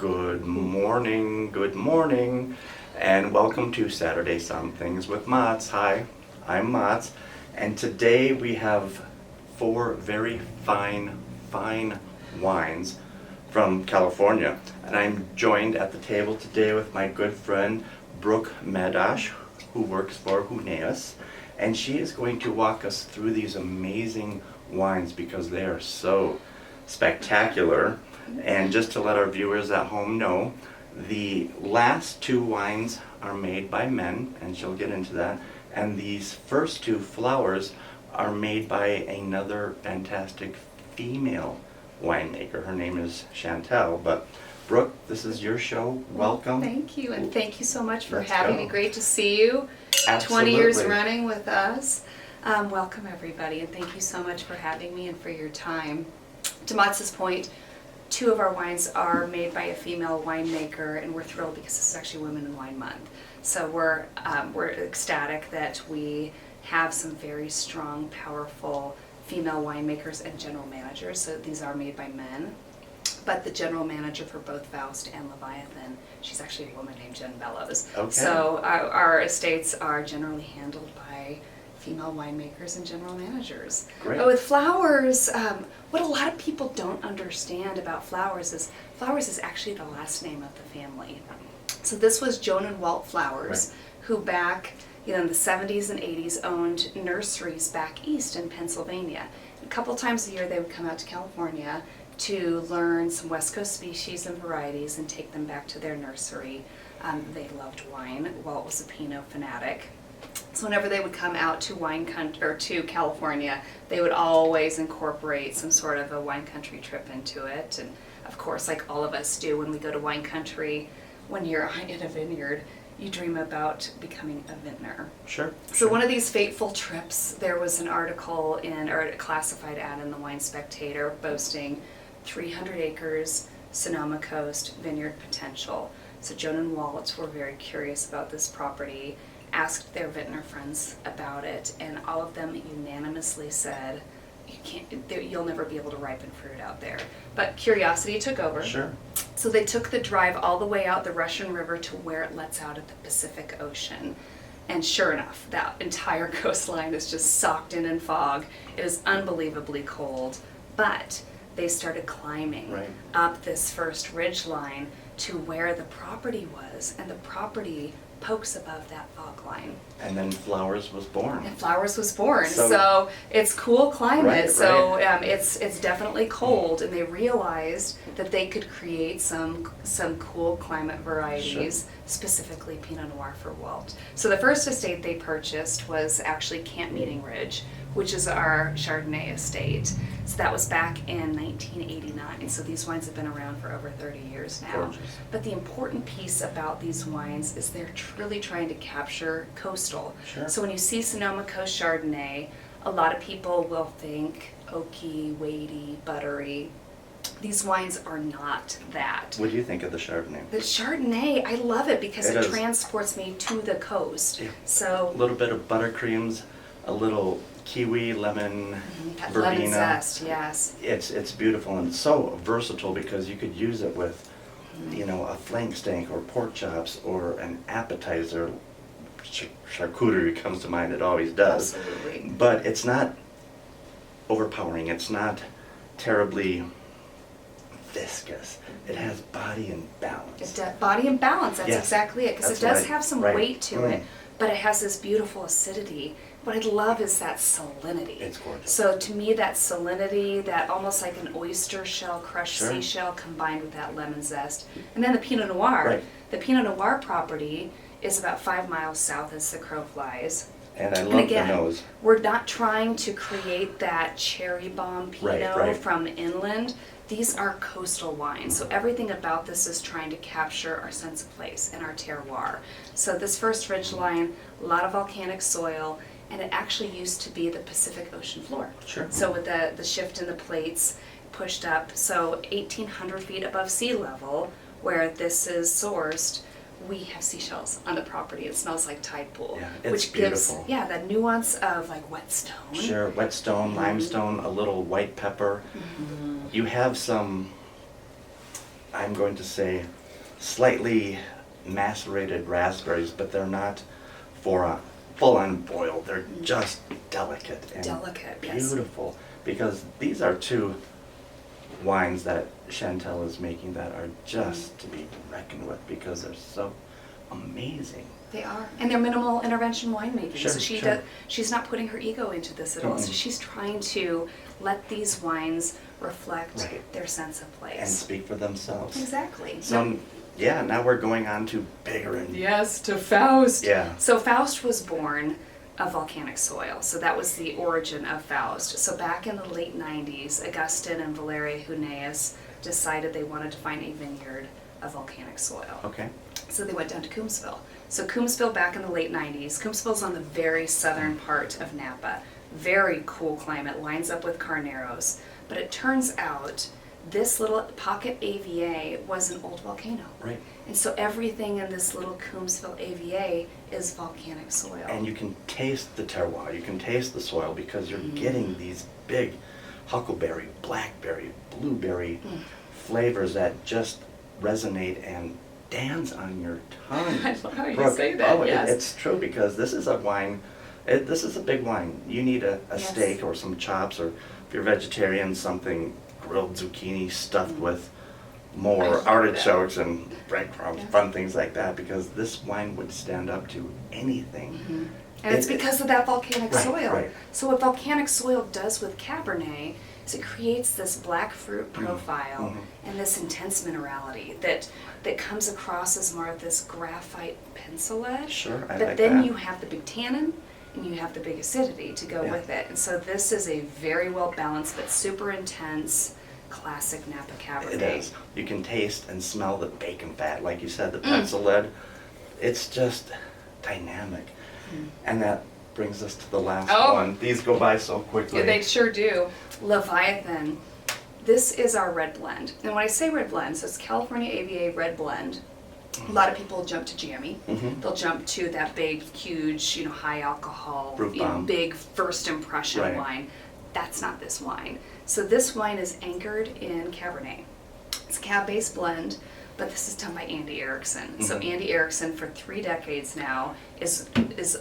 Good morning, and welcome to Saturday Somm-Things with Mats. Hi, I'm Mats, and today we have four very fine wines from California. And I'm joined at the table today with my good friend Brooke who works for Huneus, and she is going to walk us through these amazing wines because they are so spectacular. And just to let our viewers at home know, the last two wines are made by men, and she'll get into that, and these first two flowers are made by another fantastic female winemaker. Her name is Chantel. But Brooke, this is your show. Welcome. Thank you, and thank you so much for Let's having go. me. Great to see you. Absolutely. 20 years running with us. Welcome everybody, and thank you so much for having me and for your time. To Mats's point, two of our wines are made by a female winemaker, and we're thrilled because this is actually Women in Wine Month. So we're ecstatic that we have some very strong, powerful female winemakers and general managers. So these are made by men. But the general manager for both Faust and Leviathan, she's actually a woman named Jen Bellows. Okay. So our estates are generally handled by female winemakers and general managers. Great. But with flowers, what a lot of people don't understand about flowers is actually the last name of the family. So this was Joan and Walt Flowers, Right. who back in the 70s and 80s owned nurseries back east in Pennsylvania. A couple times a year they would come out to California to learn some West Coast species and varieties and take them back to their nursery. They loved wine. Walt was a Pinot fanatic. So whenever they would come out to to California, they would always incorporate some sort of a wine country trip into it. And of course, like all of us do when we go to wine country, when you're in a vineyard, you dream about becoming a vintner. Sure. So one of these fateful trips, there was an article or a classified ad in the Wine Spectator boasting 300 acres, Sonoma Coast, vineyard potential. So Joan and Walt were very curious about this property, asked their vintner friends about it, and all of them unanimously said, you'll never be able to ripen fruit out there. But curiosity took over. Sure. So they took the drive all the way out the Russian River to where it lets out at the Pacific Ocean. And sure enough, that entire coastline is just socked in fog. It is unbelievably cold. But they started climbing Right. up this first ridge line to where the property was, and the property pokes above that fog line. And then Flowers was born. And Flowers was born. So- So it's cool climate. Right, so right. It's definitely cold, and they realized that they could create some cool climate varieties, specifically Pinot Noir for Walt. So the first estate they purchased was actually Camp Meeting Ridge, which is our Chardonnay estate. So that was back in 1989. So these wines have been around for over 30 years now. Gorgeous. But the important piece about these wines is they're really trying to capture coastal. Sure. So when you see Sonoma Coast Chardonnay, a lot of people will think oaky, weighty, buttery. These wines are not that. What do you think of the Chardonnay? The Chardonnay, I love it because It it is. transports me to the coast. Yeah. A So little bit of buttercreams, a little kiwi, lemon, that verbena. lemon zest, yes. It's beautiful and so versatile because you could use it with, a flank steak or pork chops or an appetizer. Charcuterie comes to mind, it always does. Absolutely. But it's not overpowering, it's not terribly viscous. It has body and balance. Body and balance, that's Yes. exactly it. Because That's it does right. have some Right. weight to Mm. it, but it has this beautiful acidity. What I love is that salinity. It's gorgeous. So to me, that salinity, that almost like an oyster shell, crushed Sure. seashell, combined with that lemon zest. And then the Pinot Noir. Right. The Pinot Noir property is about 5 miles south as the crow flies. And I And love again, the nose. we're not trying to create that cherry bomb Pinot Right. from inland. These are coastal wines, so everything about this is trying to capture our sense of place and our terroir. So this first ridge line, a lot of volcanic soil, and it actually used to be the Pacific Ocean floor. Sure. So with the shift in the plates pushed up, so 1,800 feet above sea level, where this is sourced, we have seashells on the property. It smells like tide pool, Yeah, it's which beautiful. gives that nuance of like wet stone. Sure, wet stone, limestone, a little white pepper. You have some I'm going to say, slightly macerated raspberries, but they're not for a full-on boil. They're just delicate and Delicate, yes. beautiful. Because these are two wines that Chantel is making that are just to be reckoned with because they're so amazing. They are, and they're minimal intervention winemaking. Sure, so sure. she's not putting her ego into this at all. So Mm-mm. she's trying to let these wines reflect Right. their sense of place. And speak for themselves. Exactly. So, yeah, now we're going on to bigger and Yes, to Faust. Yeah. So Faust was born of volcanic soil. So that was the origin of Faust. So back in the late 90s, Augustin and Valeria Huneeus decided they wanted to find a vineyard of volcanic soil. Okay. So they went down to Coombsville. So Coombsville back in the late 90s, Coombsville's on the very southern part of Napa. Very cool climate, lines up with Carneros. But it turns out this little pocket AVA was an old volcano. Right. And so everything in this little Coombsville AVA is volcanic soil. And you can taste the terroir, you can taste the soil because you're getting these big huckleberry, blackberry, blueberry flavors that just resonate and dance on your tongue. I love how you Brooke, say that, oh, yes. it's true because this is a wine, this is a big wine. You need a Yes. steak or some chops, or if you're vegetarian, something grilled zucchini stuffed with I more love artichokes and breadcrumbs, Yeah. fun things like that, because this wine would stand up to anything. And it's It- because of that volcanic Right, soil. right. So what volcanic soil does with Cabernet is it creates this black fruit profile and this intense minerality that comes across as more of this graphite pencil edge. Sure, I but like then that. you have the big tannin and you have the big acidity to go Yeah. with it. And so this is a very well balanced but super intense classic Napa Cabernet. It is. You can taste and smell the bacon fat, like you said, the pencil lead. It's just dynamic. And that brings us to the last Oh. one. These go by so quickly. Yeah, they sure do. Leviathan. This is our red blend. And when I say red blend, so it's California AVA red blend. A lot of people jump to jammy. They'll jump to that big, huge, high alcohol, Brute bomb. big first impression Right. wine. That's not this wine. So this wine is anchored in Cabernet. It's a cab-based blend, but this is done by Andy Erickson. So Andy Erickson, for 3 decades now, is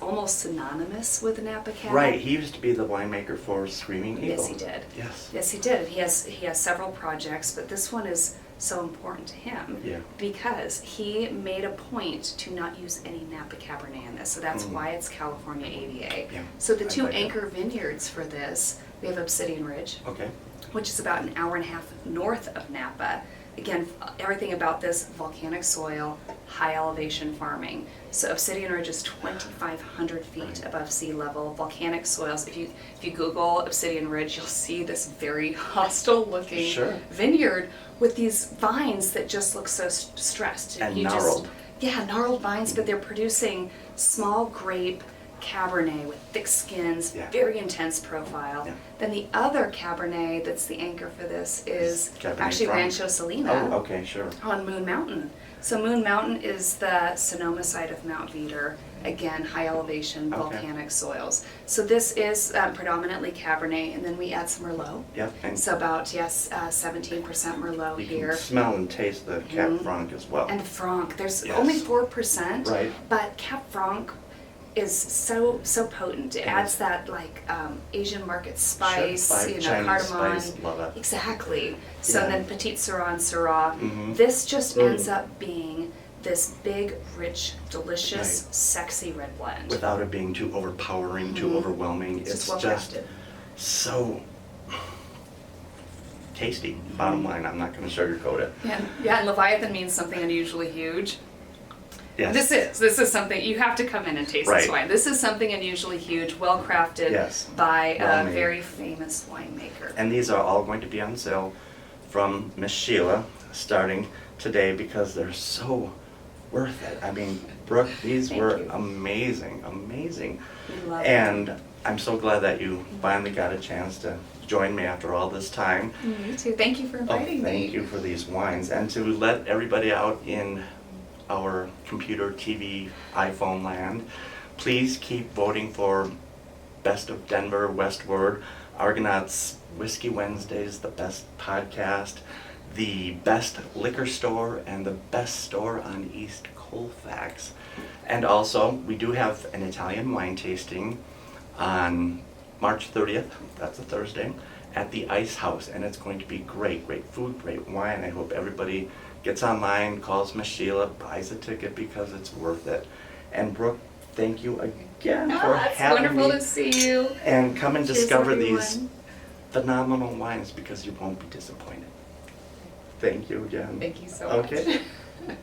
almost synonymous with Napa Cab. Right, he used to be the winemaker for Screaming Eagle. Yes, he did. Yes. Yes, he did. He has several projects, but this one is so important to him Yeah. because he made a point to not use any Napa Cabernet in this. So that's why it's California AVA. Yeah, So the I two like that. anchor vineyards for this, we have Obsidian Ridge, Okay. which is about an hour and a half north of Napa. Again, everything about this, volcanic soil, high elevation farming. So Obsidian Ridge is 2,500 feet above sea level. Volcanic soils, if you Google Obsidian Ridge, you'll see this very hostile looking Sure. vineyard with these vines that just look so stressed. And You gnarled. Yeah, gnarled vines, but they're producing small grape Cabernet with thick skins, Yeah. very intense profile. Yeah. Then the other Cabernet that's the anchor for this is Cabernet actually Franc. Rancho Salina Oh, okay, sure. on Moon Mountain. So Moon Mountain is the Sonoma side of Mount Veeder. Again, high elevation Okay. volcanic soils. So this is predominantly Cabernet, and then we add some Merlot. Yep, and So about, 17% Merlot you here. can smell and taste the Cab Franc as well. And Franc, there's Yes. only 4%, Right. but Cab Franc is so potent. It adds that Asian market spice, Sure, Chinese cardamom. spice, love it. Exactly. So Yeah. then Petite Sirah and Syrah. Mhm. This just Ooh. ends up being this big, rich, delicious, Right. sexy red blend. Without it being too overpowering, too overwhelming. It's It's just just well-crafted. so tasty. Bottom line, I'm not going to sugarcoat it. Yeah, and Leviathan means something unusually huge. Yes. This is something you have to come in and taste this Right. wine. This is something unusually huge, well crafted Yes. by Well a made. very famous winemaker. And these are all going to be on sale from Miss Sheila starting today because they're so worth it. I mean, Brooke, these Thank were you. amazing, amazing. We love And I'm so glad that you finally got a chance to join me after all this time. Me too. Thank you for Oh, inviting me. thank you for these wines. And to let everybody out in our computer, TV, iPhone land, please keep voting for Best of Denver, Westward, Argonaut's Whiskey Wednesdays, the best podcast. the best liquor store and the best store on East Colfax. And also, we do have an Italian wine tasting on March 30th, that's a Thursday, at the Ice House, and it's going to be great, great food, great wine. I hope everybody gets online, calls Miss Sheila, buys a ticket because it's worth it. And Brooke, thank you again for It's having wonderful me. to see you. And come and Cheers, discover everyone. these phenomenal wines because you won't be disappointed. Thank you again. Thank you so Okay. much.